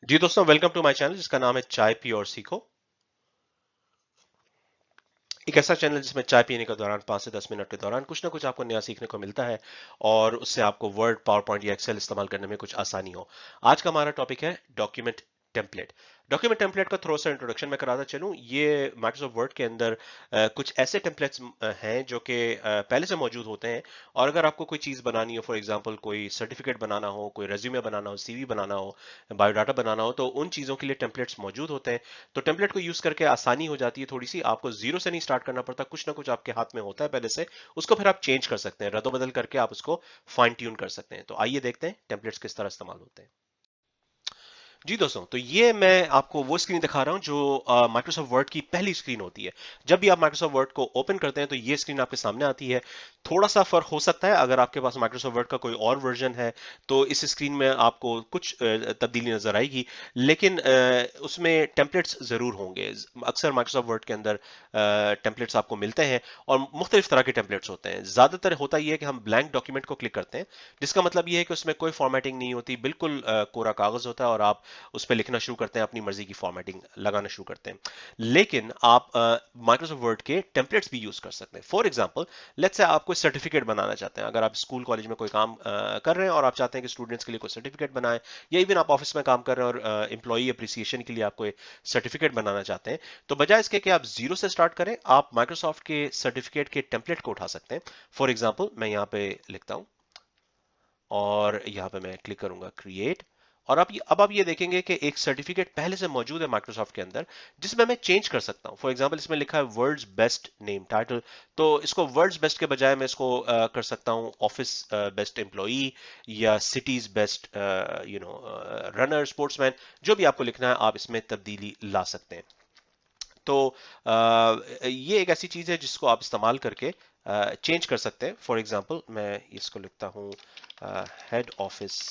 जी दोस्तों, welcome to my channel जिसका नाम है चाय पी और सीखो। एक ऐसा चैनल जिसमें चाय पीने के दौरान 5 से 10 मिनट के दौरान कुछ ना कुछ आपको नया सीखने को मिलता है और उससे आपको वर्ड, पावर पॉइंट या एक्सेल इस्तेमाल करने में कुछ आसानी हो। आज का हमारा टॉपिक है डॉक्यूमेंट टेम्पलेट। डॉक्यूमेंट टेम्पलेट का थोड़ा सा इंट्रोडक्शन मैं कराता चलूं। ये माइक्रोसॉफ्ट वर्ड के अंदर कुछ ऐसे टेम्पलेट्स हैं जो कि पहले से मौजूद होते हैं। और अगर आपको कोई चीज़ बनानी हो, फॉर एग्जांपल कोई सर्टिफिकेट बनाना हो, कोई रेज्यूमे बनाना हो, सीवी बनाना हो, बायोडाटा बनाना हो, तो उन चीज़ों के लिए टेम्पलेट्स मौजूद होते हैं। तो टेम्पलेट को यूज करके आसानी हो जाती है थोड़ी सी, आपको जीरो से नहीं स्टार्ट करना पड़ता, कुछ ना कुछ आपके हाथ में होता है पहले से। उसको फिर आप चेंज कर सकते हैं, रद्दो बदल करके आप उसको फाइन ट्यून कर सकते हैं। तो आइए देखते हैं टेम्पलेट्स किस तरह इस्तेमाल होते हैं। जी दोस्तों, तो ये मैं आपको वो स्क्रीन दिखा रहा हूं जो माइक्रोसॉफ्ट वर्ड की पहली स्क्रीन होती है। जब भी आप माइक्रोसॉफ्ट वर्ड को ओपन करते हैं तो ये स्क्रीन आपके सामने आती है। थोड़ा सा फर्क हो सकता है, अगर आपके पास माइक्रोसॉफ्ट वर्ड का कोई और वर्जन है तो इस स्क्रीन में आपको कुछ तब्दीली नजर आएगी, लेकिन उसमें टेम्पलेट्स जरूर होंगे। अक्सर माइक्रोसॉफ्ट वर्ड के अंदर टेम्पलेट्स आपको मिलते हैं और मुख्तलिफ तरह के टेम्पलेट्स होते हैं। ज्यादातर होता यह है कि हम ब्लैंक डॉक्यूमेंट को क्लिक करते हैं, जिसका मतलब यह है कि उसमें कोई फॉर्मेटिंग नहीं होती, बिल्कुल कोरा कागज होता है और आप उस पर लिखना शुरू करते हैं, अपनी मर्जी की फॉर्मेटिंग लगाना शुरू करते हैं। लेकिन आप माइक्रोसॉफ्ट वर्ड के टेम्पलेट्स भी यूज कर सकते हैं। फॉर एग्जाम्पल, लेट्स से आप कोई सर्टिफिकेट बनाना चाहते हैं। अगर आप स्कूल कॉलेज में कोई काम कर रहे हैं और आप चाहते हैं कि स्टूडेंट्स के लिए कोई सर्टिफिकेट बनाएं, या इवन आप ऑफिस में काम कर रहे हैं और एम्प्लॉई अप्रिसिएशन के लिए आप कोई सर्टिफिकेट बनाना चाहते हैं, तो बजाय इसके कि आप जीरो से स्टार्ट करें, आप माइक्रोसॉफ्ट के सर्टिफिकेट के टेम्पलेट को उठा सकते हैं। फॉर एग्जाम्पल, मैं यहाँ पे लिखता हूँ और यहाँ पे मैं क्लिक करूंगा क्रिएट। और अब आप ये देखेंगे कि एक सर्टिफिकेट पहले से मौजूद है माइक्रोसॉफ्ट के अंदर, जिसमें मैं चेंज कर सकता हूँ। फॉर एग्जांपल, इसमें लिखा है वर्ल्ड्स बेस्ट नेम टाइटल, तो इसको वर्ल्ड्स बेस्ट के बजाय मैं इसको कर सकता हूँ ऑफिस बेस्ट एम्प्लॉई, या सिटीज बेस्ट रनर, स्पोर्ट्समैन। जो भी आपको लिखना है आप इसमें तब्दीली ला सकते हैं। तो ये एक ऐसी चीज है जिसको आप इस्तेमाल करके चेंज कर सकते हैं। फॉर एग्जांपल, मैं इसको लिखता हूँ head office,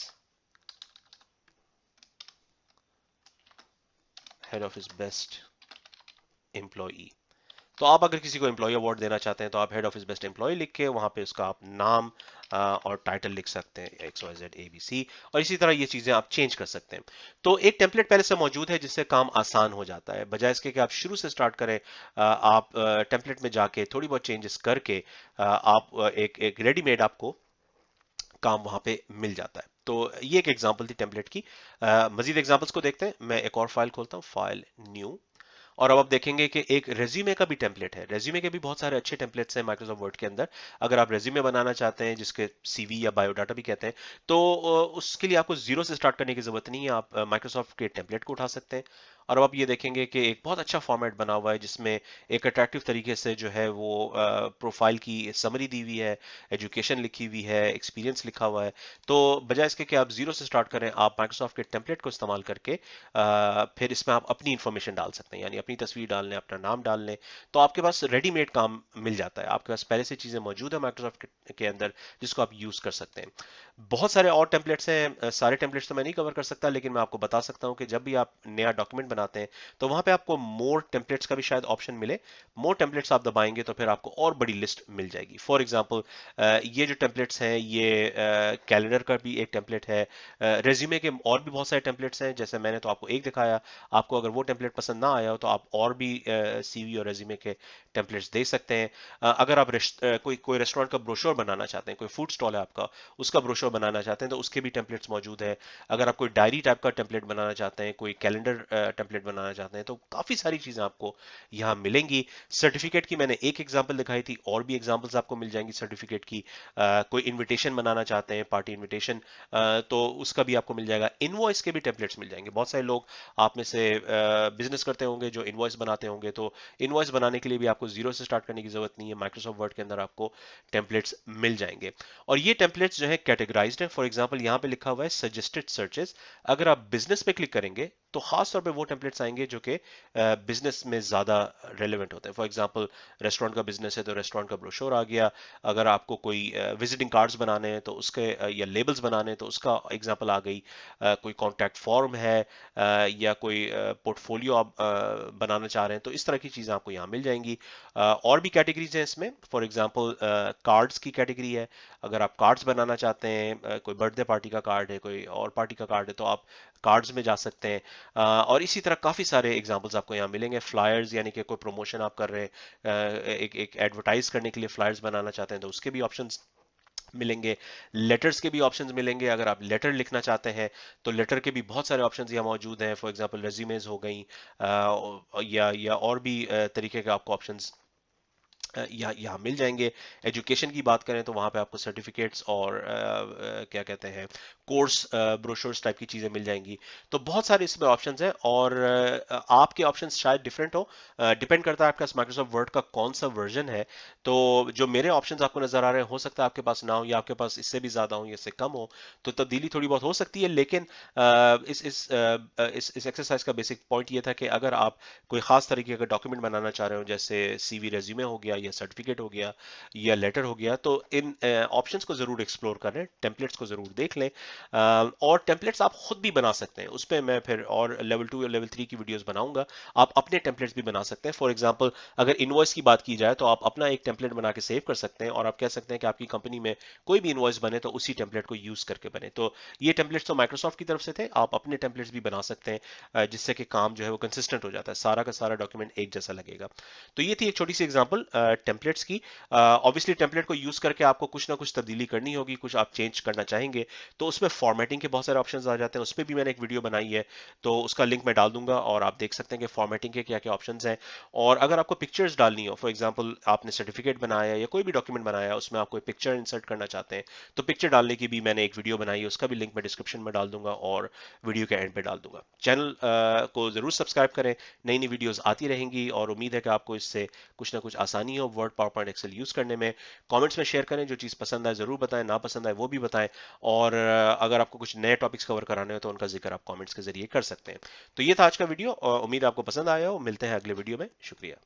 head office best employee. तो आप अगर किसी को एम्प्लॉय अवार्ड देना चाहते हैं तो आप हेड ऑफिस बेस्ट एम्प्लॉय लिख के वहां पे उसका आप नाम और टाइटल लिख सकते हैं, XYZ ABC। और इसी तरह ये चीजें आप चेंज कर सकते हैं। तो एक टेम्पलेट पहले से मौजूद है जिससे काम आसान हो जाता है, बजाय इसके कि आप शुरू से स्टार्ट करें। आप टेम्पलेट में जाके थोड़ी बहुत चेंजेस करके आप एक एक रेडीमेड आपको काम वहां पे मिल जाता है। तो ये एक एग्जांपल थी टेम्पलेट की। मजीद एग्जांपल्स को देखते हैं। मैं एक और फाइल खोलता हूँ, फाइल न्यू। और अब आप देखेंगे कि एक रेज्यूमे का भी टेम्पलेट है। रेज्यूमे के भी बहुत सारे अच्छे टेम्पलेट्स हैं माइक्रोसॉफ्ट वर्ड के अंदर। अगर आप रेज्यूमे बनाना चाहते हैं, जिसके सीवी या बायोडाटा भी कहते हैं, तो उसके लिए आपको जीरो से स्टार्ट करने की जरूरत नहीं है। आप माइक्रोसॉफ्ट के टेम्पलेट को उठा सकते हैं। और अब आप ये देखेंगे कि एक बहुत अच्छा फॉर्मेट बना हुआ है जिसमें एक अट्रैक्टिव तरीके से जो है वो प्रोफाइल की समरी दी हुई है, एजुकेशन लिखी हुई है, एक्सपीरियंस लिखा हुआ है। तो बजाय इसके कि आप जीरो से स्टार्ट करें, आप माइक्रोसॉफ्ट के टेम्पलेट को इस्तेमाल करके फिर इसमें आप अपनी इंफॉर्मेशन डाल सकते हैं, यानी अपनी तस्वीर डाल लें, अपना नाम डाल लें। तो आपके पास रेडीमेड काम मिल जाता है, आपके पास पहले से चीज़ें मौजूद है माइक्रोसॉफ्ट के अंदर जिसको आप यूज़ कर सकते हैं। बहुत सारे और टेम्पलेट्स हैं। सारे टेम्पलेट्स तो मैं नहीं कवर कर सकता, लेकिन मैं आपको बता सकता हूँ कि जब भी आप नया डॉक्यूमेंट बनाते हैं तो वहां पे आपको मोर टेम्पलेट्स का भी शायद ऑप्शन मिले। मोर टेम्पलेट्स आप दबाएंगे तो फिर आपको और बड़ी लिस्ट मिल जाएगी। फॉर एग्जाम्पल, ये जो टेम्पलेट्स हैं, ये कैलेंडर का भी एक टेम्पलेट है। रेज्यूमे के और भी बहुत सारे टेम्पलेट्स हैं, जैसे मैंने तो आपको एक दिखाया। आपको अगर वो टेम्पलेट पसंद ना आया हो तो आप और भी सीवी और रेज्यूमे के टेम्पलेट्स दे सकते हैं। अगर आप कोई कोई रेस्टोरेंट का ब्रोशोर बनाना चाहते हैं, कोई फूड स्टॉल है आपका, उसका ब्रोशर बनाना चाहते हैं, तो उसके भी टेम्पलेट्स मौजूद है। अगर आप कोई डायरी टाइप का टेम्पलेट बनाना चाहते हैं, कोई कैलेंडर टेम्पलेट बनाना चाहते हैं, तो काफी सारी चीजें आपको यहाँ मिलेंगी। सर्टिफिकेट की मैंने एक एग्जांपल दिखाई थी, और भी एग्जांपल्स आपको मिल जाएंगी सर्टिफिकेट की। कोई इनविटेशन बनाना चाहते हैं, पार्टी इनविटेशन, तो उसका भी आपको मिल जाएगा। इनवॉइस के भी टेम्पलेट्स मिल जाएंगे। बहुत सारे लोग आप में से बिजनेस करते होंगे जो इनवॉइस बनाते होंगे, तो इनवॉइस बनाने के लिए भी आपको जीरो से स्टार्ट करने की जरूरत नहीं है। माइक्रोसॉफ्ट वर्ड के अंदर आपको टेम्पलेट्स मिल जाएंगे। और ये टेम्पलेट्स जो है कैटेगराइज्ड है। फॉर एग्जांपल, यहाँ पे लिखा हुआ है सजेस्टेड सर्चेस। अगर आप बिजनेस पे क्लिक करेंगे तो खास तौर पे वो टेम्पलेट्स आएंगे जो कि बिजनेस में ज़्यादा रेलेवेंट होते हैं। फॉर एग्जांपल रेस्टोरेंट का बिजनेस है तो रेस्टोरेंट का ब्रोशोर आ गया। अगर आपको कोई विजिटिंग कार्ड्स बनाने हैं तो उसके या लेबल्स बनाने हैं तो उसका एग्जांपल आ गई। कोई कॉन्टैक्ट फॉर्म है या कोई पोर्टफोलियो आप बनाना चाह रहे हैं तो इस तरह की चीज़ें आपको यहाँ मिल जाएंगी। और भी कैटेगरीज हैं इसमें। फॉर एग्जांपल कार्ड्स की कैटेगरी है। अगर आप कार्ड्स बनाना चाहते हैं, कोई बर्थडे पार्टी का कार्ड है, कोई और पार्टी का कार्ड है, तो आप कार्ड्स में जा सकते हैं। और इसी तरह काफ़ी सारे एग्जांपल्स आपको यहाँ मिलेंगे। फ्लायर्स यानी कि कोई प्रमोशन आप कर रहे हैं, एक एडवर्टाइज करने के लिए फ्लायर्स बनाना चाहते हैं तो उसके भी ऑप्शंस मिलेंगे। लेटर्स के भी ऑप्शंस मिलेंगे। अगर आप लेटर लिखना चाहते हैं तो लेटर के भी बहुत सारे ऑप्शंस यहाँ मौजूद हैं। फॉर एग्जांपल रेज्यूमेज हो गई या और भी तरीके के आपको ऑप्शंस यहाँ मिल जाएंगे। एजुकेशन की बात करें तो वहाँ पे आपको सर्टिफिकेट्स और क्या कहते हैं कोर्स ब्रोशर्स टाइप की चीज़ें मिल जाएंगी। तो बहुत सारे इसमें ऑप्शंस हैं और आपके ऑप्शंस शायद डिफरेंट हो। डिपेंड करता है आपका माइक्रोसॉफ्ट वर्ड का कौन सा वर्जन है। तो जो मेरे ऑप्शंस आपको नजर आ रहे हैं हो सकता है आपके पास ना हो या आपके पास इससे भी ज़्यादा हो या इससे कम हो। तो तब्दीली थोड़ी बहुत हो सकती है, लेकिन इस एक्सरसाइज का बेसिक पॉइंट ये था कि अगर आप कोई खास तरीके का डॉक्यूमेंट बनाना चाह रहे हो, जैसे सीवी रेज्यूमे हो गया या सर्टिफिकेट हो गया या लेटर हो गया, तो इन ऑप्शंस को जरूर एक्सप्लोर करें, टेम्पलेट्स को जरूर देख लें। और टेम्पलेट्स आप खुद भी बना सकते हैं। उस पर मैं फिर और लेवल 2 या लेवल 3 की वीडियोस बनाऊंगा। आप अपने टेम्पलेट्स भी बना सकते हैं। फॉर एग्जांपल अगर इनवॉइस की बात की जाए तो आप अपना एक टेम्पलेट बना के सेव कर सकते हैं और आप कह सकते हैं कि आपकी कंपनी में कोई भी इनवॉइस बने तो उसी टेम्पलेट को यूज करके बने। तो ये टेम्पलेट्स तो माइक्रोसॉफ्ट की तरफ से थे, आप अपने टेम्पलेट्स भी बना सकते हैं, जिससे कि काम जो है वो कंसिस्टेंट हो जाता है, सारा का सारा डॉक्यूमेंट एक जैसा लगेगा। तो ये थी एक छोटी सी एग्जांपल टेम्पलेट्स की। ऑब्वियसली टेम्पलेट को यूज करके आपको कुछ ना कुछ तब्दीली करनी होगी, कुछ आप चेंज करना चाहेंगे तो उसमें फॉर्मेटिंग के बहुत सारे ऑप्शंस आ जाते हैं। उस पर भी मैंने एक वीडियो बनाई है, तो उसका लिंक मैं डाल दूंगा और आप देख सकते हैं कि फॉर्मेटिंग के क्या क्या ऑप्शंस हैं। और अगर आपको पिक्चर्स डालनी हो, फॉर एग्जांपल आपने सर्टिफिकेट बनाया या कोई भी डॉक्यूमेंट बनाया, उसमें आप कोई पिक्चर इंसर्ट करना चाहते हैं तो पिक्चर डालने की भी मैंने एक वीडियो बनाई है, उसका भी लिंक मैं डिस्क्रिप्शन में डाल दूंगा और वीडियो के एंड पे डाल दूंगा। चैनल को जरूर सब्सक्राइब करें, नई नई वीडियोस आती रहेंगी और उम्मीद है कि आपको इससे कुछ ना कुछ आसानी हो word, PowerPoint, Excel use करने में। कमेंट्स में शेयर करें, जो चीज़ पसंद आए जरूर बताएं, ना पसंद आए वो भी बताएं। और अगर आपको कुछ नए टॉपिक्स कवर कराने हो तो उनका जिक्र आप कमेंट्स के जरिए कर सकते हैं। तो ये था आज का वीडियो और उम्मीद आपको पसंद आया हो। मिलते हैं अगले वीडियो में। शुक्रिया।